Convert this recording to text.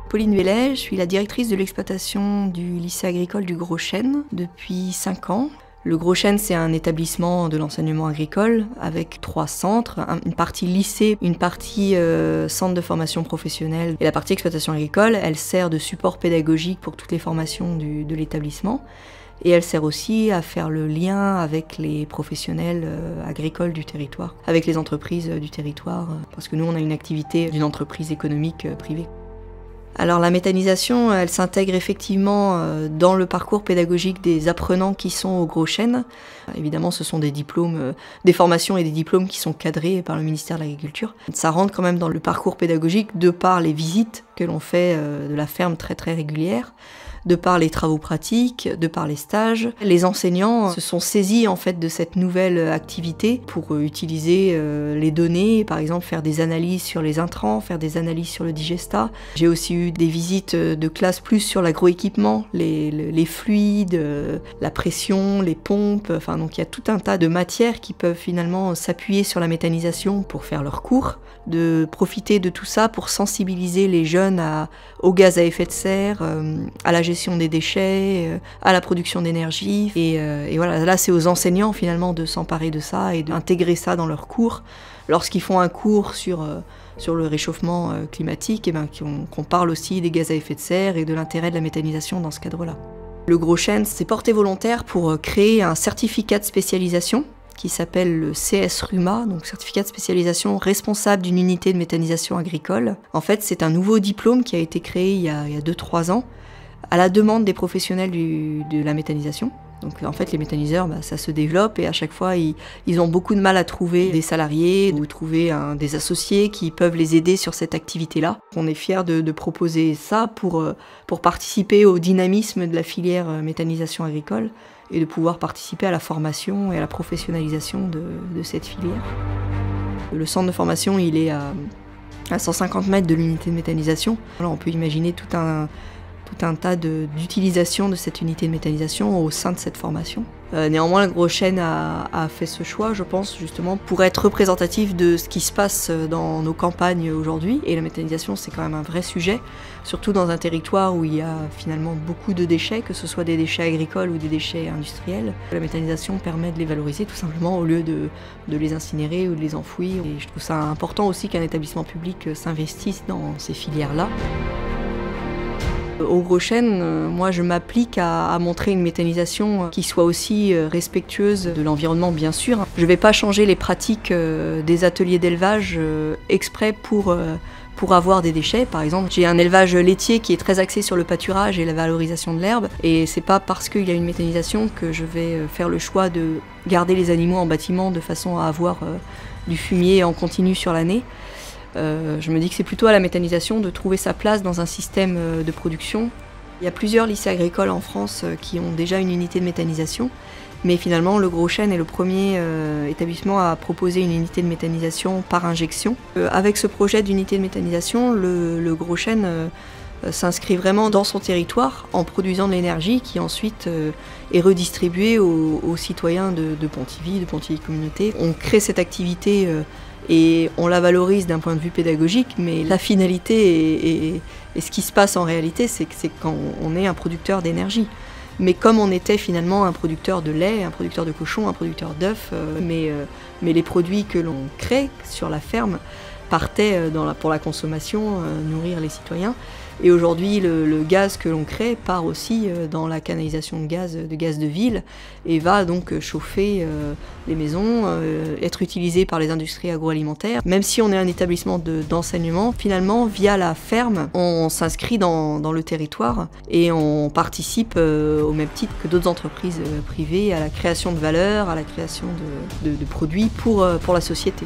Pauline Vellet, je suis la directrice de l'exploitation du lycée agricole du Gros Chêne depuis 5 ans. Le Gros Chêne, c'est un établissement de l'enseignement agricole avec 3 centres, une partie lycée, une partie centre de formation professionnelle. Et la partie exploitation agricole, elle sert de support pédagogique pour toutes les formations de l'établissement. Et elle sert aussi à faire le lien avec les professionnels agricoles du territoire, avec les entreprises du territoire, parce que nous, on a une activité d'une entreprise économique privée. Alors la méthanisation, elle s'intègre effectivement dans le parcours pédagogique des apprenants qui sont au Gros Chêne. Évidemment, ce sont des diplômes, des formations et des diplômes qui sont cadrés par le ministère de l'Agriculture. Ça rentre quand même dans le parcours pédagogique de par les visites que l'on fait de la ferme très régulières, de par les travaux pratiques, de par les stages. Les enseignants se sont saisis en fait de cette nouvelle activité pour utiliser les données, par exemple faire des analyses sur les intrants, faire des analyses sur le digestat. J'ai aussi eu des visites de classe plus sur l'agroéquipement, les fluides, la pression, les pompes. Enfin, donc il y a tout un tas de matières qui peuvent finalement s'appuyer sur la méthanisation pour faire leurs cours, de profiter de tout ça pour sensibiliser les jeunes aux gaz à effet de serre, à la gestion des déchets, à la production d'énergie. Et voilà, là c'est aux enseignants finalement de s'emparer de ça et d'intégrer ça dans leurs cours. Lorsqu'ils font un cours sur le réchauffement climatique, qu'on parle aussi des gaz à effet de serre et de l'intérêt de la méthanisation dans ce cadre-là. Le Gros Chêne s'est porté volontaire pour créer un certificat de spécialisation qui s'appelle le CS-RUMA, donc certificat de spécialisation responsable d'une unité de méthanisation agricole. En fait, c'est un nouveau diplôme qui a été créé il y a 2-3 ans, à la demande des professionnels de la méthanisation. Donc en fait, les méthaniseurs, ça se développe et à chaque fois, ils ont beaucoup de mal à trouver des salariés ou trouver des associés qui peuvent les aider sur cette activité-là. On est fiers de proposer ça pour participer au dynamisme de la filière méthanisation agricole et de pouvoir participer à la formation et à la professionnalisation de cette filière. Le centre de formation, il est à 150 mètres de l'unité de méthanisation. Alors on peut imaginer tout un tas d'utilisation de cette unité de méthanisation au sein de cette formation. Néanmoins, le Gros Chêne a fait ce choix, je pense, justement, pour être représentatif de ce qui se passe dans nos campagnes aujourd'hui. Et la méthanisation, c'est quand même un vrai sujet, surtout dans un territoire où il y a finalement beaucoup de déchets, que ce soit des déchets agricoles ou des déchets industriels. La méthanisation permet de les valoriser tout simplement au lieu de les incinérer ou de les enfouir. Et je trouve ça important aussi qu'un établissement public s'investisse dans ces filières-là. Au Gros Chêne, moi je m'applique à montrer une méthanisation qui soit aussi respectueuse de l'environnement bien sûr. Je ne vais pas changer les pratiques des ateliers d'élevage exprès pour avoir des déchets. Par exemple, j'ai un élevage laitier qui est très axé sur le pâturage et la valorisation de l'herbe. Et c'est pas parce qu'il y a une méthanisation que je vais faire le choix de garder les animaux en bâtiment de façon à avoir du fumier en continu sur l'année. Je me dis que c'est plutôt à la méthanisation de trouver sa place dans un système de production. Il y a plusieurs lycées agricoles en France qui ont déjà une unité de méthanisation, mais finalement le Gros Chêne est le premier établissement à proposer une unité de méthanisation par injection. Avec ce projet d'unité de méthanisation, le Gros Chêne s'inscrit vraiment dans son territoire en produisant de l'énergie qui ensuite est redistribuée aux citoyens de Pontivy, de Pontivy Communauté. On crée cette activité et on la valorise d'un point de vue pédagogique, mais la finalité et ce qui se passe en réalité, c'est quand on est un producteur d'énergie. Mais comme on était finalement un producteur de lait, un producteur de cochon, un producteur d'œufs, mais les produits que l'on crée sur la ferme partaient pour la consommation, nourrir les citoyens. Et aujourd'hui, le gaz que l'on crée part aussi dans la canalisation de gaz de ville et va donc chauffer les maisons, être utilisé par les industries agroalimentaires. Même si on est un établissement d'enseignement, finalement, via la ferme, on s'inscrit dans le territoire et on participe au même titre que d'autres entreprises privées à la création de valeur, à la création de produits pour la société.